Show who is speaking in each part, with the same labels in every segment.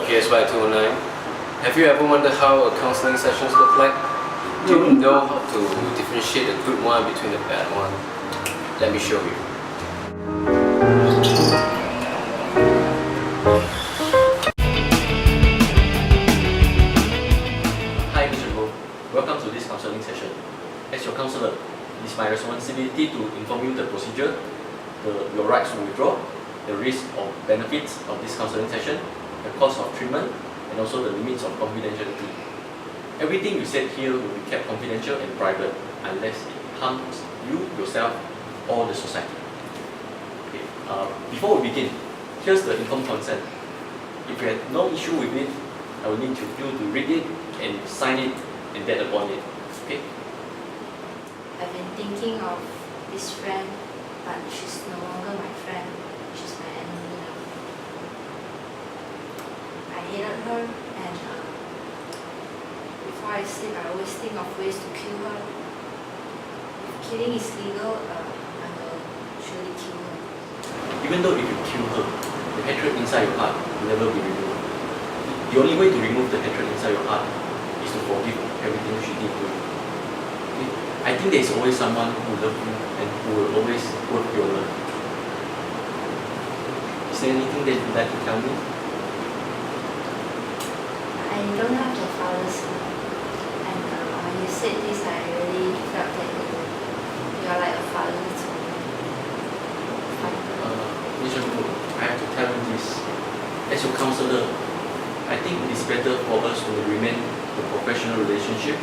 Speaker 1: PSY209. Have you ever wondered how a counselling sessions look like? Do you know how to differentiate the good one between the bad one? Let me show you.
Speaker 2: Hi Mr. Go, welcome to this counselling session. As your counsellor, it is my responsibility to inform you the procedure, your rights to withdraw, the risk or benefits of this counselling session, the cost of treatment, and also the limits of confidentiality. Everything you said here will be kept confidential and private unless it harms you, yourself, or the society. Okay. Before we begin, here's the informed consent. If you have no issue with it, I will need you to read it and sign it and date upon it. Okay?
Speaker 3: I've been thinking of this friend, but she's no longer my friend. She's my enemy now. I hated her, and before I sleep, I always think of ways to kill her. If killing is legal, I will surely kill her.
Speaker 2: Even though if you kill her, the hatred inside your heart will never be removed. The only way to remove the hatred inside your heart is to forgive everything she did to you. Okay? I think there is always someone who loves you and who will always worth your love. Is there anything that you'd like to tell me?
Speaker 3: I don't have your father's love, and when you said this, I really felt that you are like a father to me.
Speaker 2: Mr. Wu, I have to tell you this. As your counselor, I think it is better for us to remain a professional relationship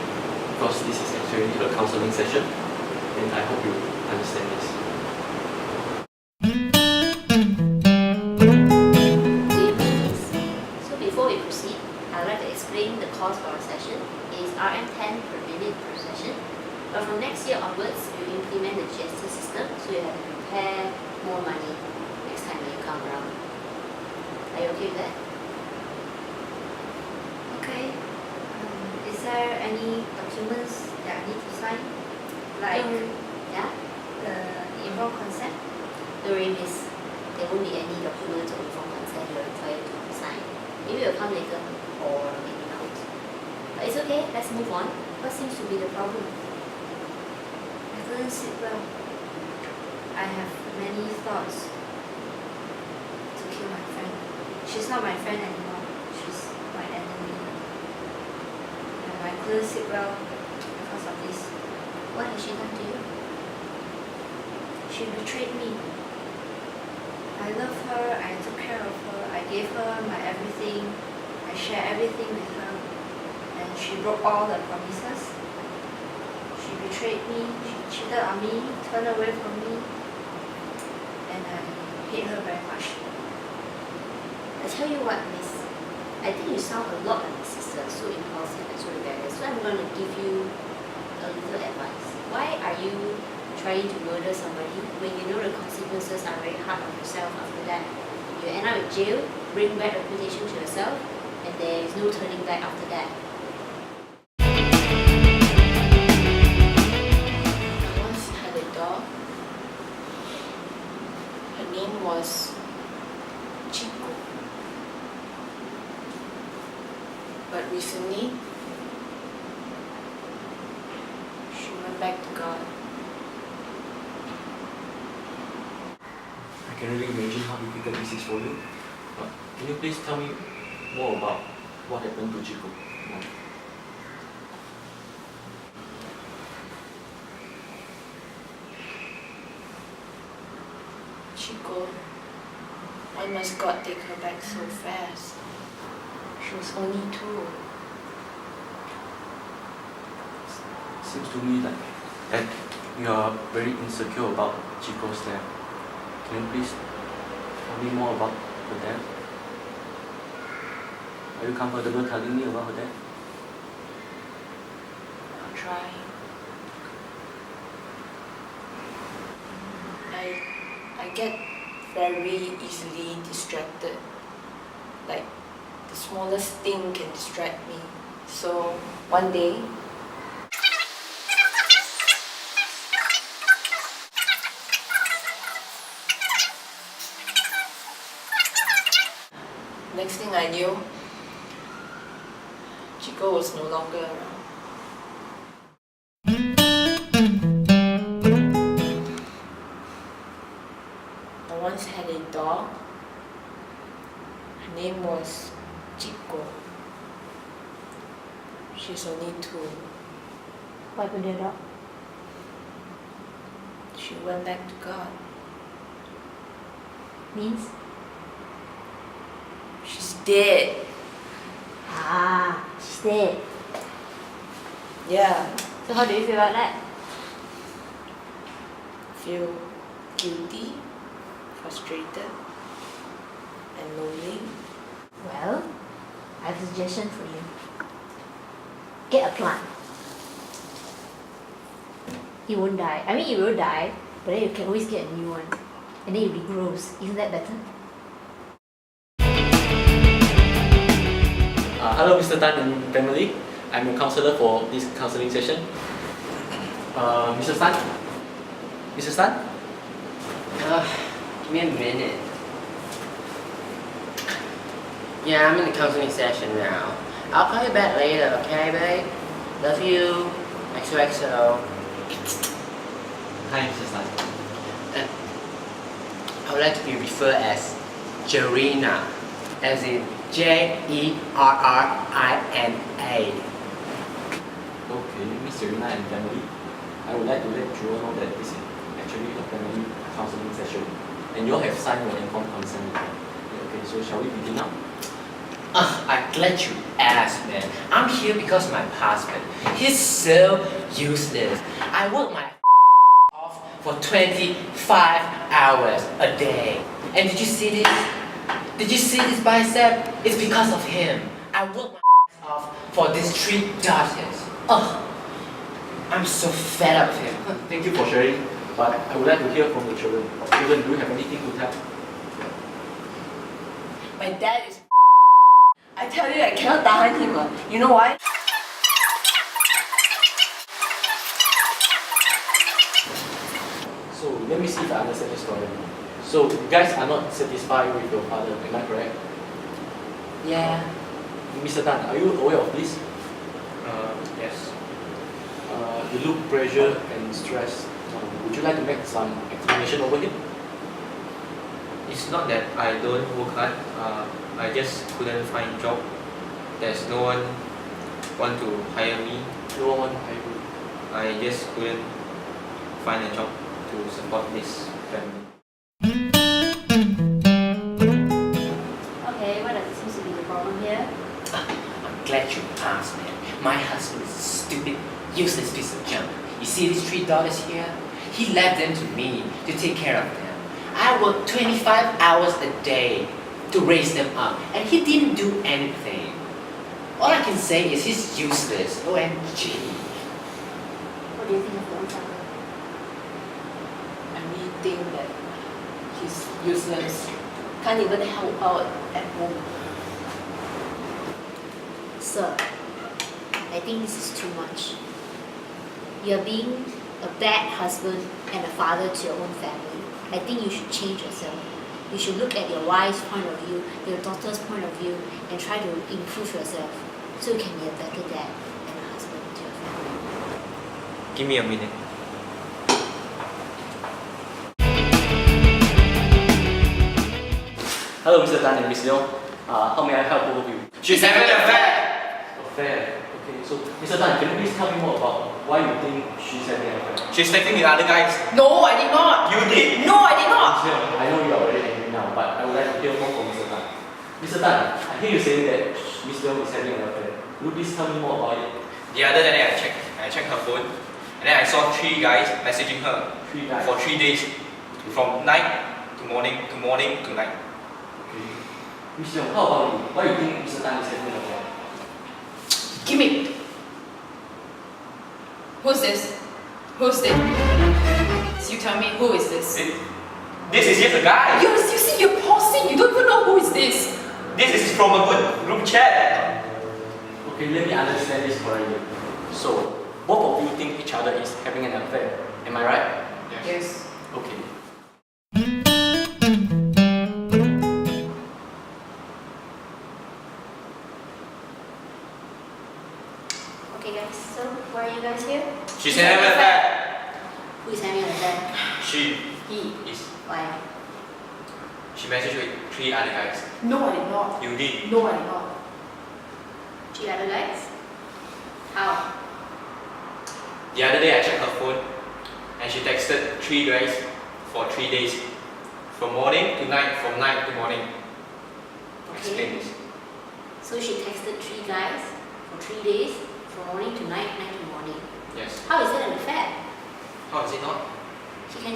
Speaker 2: because this is actually a counseling session, and I hope you understand this.
Speaker 4: So before we proceed, I'd like to explain the cost for our session. It is RM10 per minute per session. But from next year onwards, you implement the GST system, so you have to prepare more money next time when you come around. Are you okay with that?
Speaker 3: Okay. Is there any documents that I need to sign? Like
Speaker 4: Yeah?
Speaker 3: the informed consent?
Speaker 4: Don't worry, miss. There won't be any documents or informed consent you're required to sign. Maybe it will come later, or maybe not. But it's okay, let's move on. What seems to be the problem?
Speaker 3: I couldn't sleep well. I have many thoughts to kill my friend. She's not my friend anymore. She's my enemy. And I couldn't sleep well because of this.
Speaker 4: What has she done to you?
Speaker 3: She betrayed me. I love her, I took care of her, I gave her my everything, I shared everything with her, and she broke all the promises. She betrayed me, she cheated on me, turned away from me, and I hate her very much.
Speaker 4: I tell you what, miss. I think you sound a lot like my sister, so impulsive and so rebellious. So I'm going to give you a little advice. Why are you trying to murder somebody when you know the consequences are very hard on yourself after that? You end up in jail, bring bad reputation to yourself, and there is no turning back after that.
Speaker 5: I once had a dog. Her name was Chico. But recently, she went back to God.
Speaker 2: I can really imagine how difficult this is for you. But can you please tell me more about what happened to Chico?
Speaker 5: Chico, why must God take her back so fast? She was only 2.
Speaker 2: Seems to me like that you are very insecure about Chico's death. Can you please tell me more about her death? Are you comfortable telling me about her death?
Speaker 5: I'll try. I get very easily distracted. Like the smallest thing can distract me. So one day, next thing I knew, Chico was no longer around. I once had a dog. Her name was Chico. She's only 2.
Speaker 4: What happened to your dog?
Speaker 5: She went back to God.
Speaker 4: Means?
Speaker 5: She's dead.
Speaker 4: Ah, she's dead.
Speaker 5: Yeah.
Speaker 4: So how do you feel about that?
Speaker 5: Feel guilty, frustrated, and lonely.
Speaker 4: Well, I have a suggestion for you. Get a plant. He won't die. I mean, he will die, but then you can always get a new one. And then it regrows. Isn't that better?
Speaker 2: Hello, Mr. Tan and family. I'm your counselor for this counseling session. Mr. Tan? Mrs. Tan?
Speaker 1: Give me a minute. Yeah, I'm in the counseling session now. I'll call you back later, okay, babe? Love you. XOXO.
Speaker 2: Hi, Mrs. Tan.
Speaker 1: I would like to be referred as Jerina, as in Jerrina.
Speaker 2: Okay, Miss Serena and family. I would like to let you all know that this is actually a family counseling session. And you all have signed your informed consent. Okay, so shall we begin now?
Speaker 1: I'm glad you asked, man. I'm here because of my husband. He's so useless. I work my off for 25 hours a day. And did you see this? Did you see this bicep? It's because of him. I work my off for these 3 daughters. I'm so fed up with him.
Speaker 2: Thank you for sharing, but I would like to hear from the children. Children, do you have anything to tell?
Speaker 5: My dad is. I tell you, I cannot tahan him. You know why?
Speaker 2: So let me see if I understand the story. So you guys are not satisfied with your father, am I correct?
Speaker 1: Yeah.
Speaker 2: Mr. Tan, are you aware of this?
Speaker 1: Yes.
Speaker 2: You look pressure and stress. Would you like to make some explanation over him?
Speaker 6: It's not that I don't work hard. I just couldn't find job. There's no one want to hire me.
Speaker 2: No one hire you.
Speaker 6: I just couldn't find a job to support this family.
Speaker 4: Okay, what seems to be the problem here?
Speaker 1: I'm glad you asked, man. My husband is a stupid, useless piece of junk. You see these 3 daughters here? He left them to me to take care of them. I work 25 hours a day to raise them up, and he didn't do anything. All I can say is he's useless. OMG.
Speaker 4: What do you think of your own father?
Speaker 5: I really think that he's useless. Can't even help out at home.
Speaker 4: Sir, I think this is too much. You're being a bad husband and a father to your own family. I think you should change yourself. You should look at your wife's point of view, your daughter's point of view, and try to improve yourself so you can be a better dad and a husband to your family.
Speaker 6: Give me a minute.
Speaker 2: Hello, Mr. Tan and Miss Leong. How may I help both of you?
Speaker 1: She's having an affair!
Speaker 2: Affair. Okay, so Mr. Tan, can you please tell me more about why you think she's having an affair?
Speaker 6: She's texting the other guys.
Speaker 1: No, I did not!
Speaker 6: You did?
Speaker 1: No, I did not!
Speaker 2: Miss Leong, I know you are already angry now, but I would like to hear more from Mr. Tan. Mr. Tan, I hear you saying that Miss Leong is having an affair. Would you please tell me more about it?
Speaker 6: The other day I checked her phone, and then I saw 3 guys messaging her
Speaker 2: 3 guys.
Speaker 6: for 3 days, from night to morning to morning to night.
Speaker 2: Okay. Miss Leong, how about you? Why do you think Mr. Tan is having an affair?
Speaker 1: Give me!
Speaker 7: Who's this? Who's this? You tell me, who is this?
Speaker 6: This is just a guy.
Speaker 7: You see, you're pausing. You don't even know who is this.
Speaker 6: This is from a group chat.
Speaker 2: Okay, let me understand this correctly. So, both of you think each other is having an affair. Am I right?
Speaker 7: Yes.
Speaker 2: Okay.
Speaker 7: He.
Speaker 6: Yes.
Speaker 4: Why?
Speaker 6: She messaged with 3 other guys.
Speaker 7: No, I did not.
Speaker 6: You did.
Speaker 7: No, I did not.
Speaker 4: 3 other guys? How?
Speaker 6: The other day I checked her phone and she texted 3 guys for 3 days. From morning to night, from night to morning. Explain this.
Speaker 4: So she texted 3 guys for 3 days, from morning to night, night to morning.
Speaker 6: Yes.
Speaker 4: How is that an affair?
Speaker 6: How is it not?
Speaker 4: She can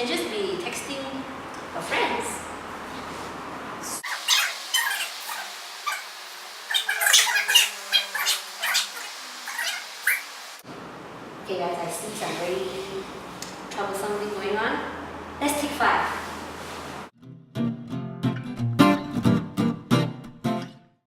Speaker 4: just be texting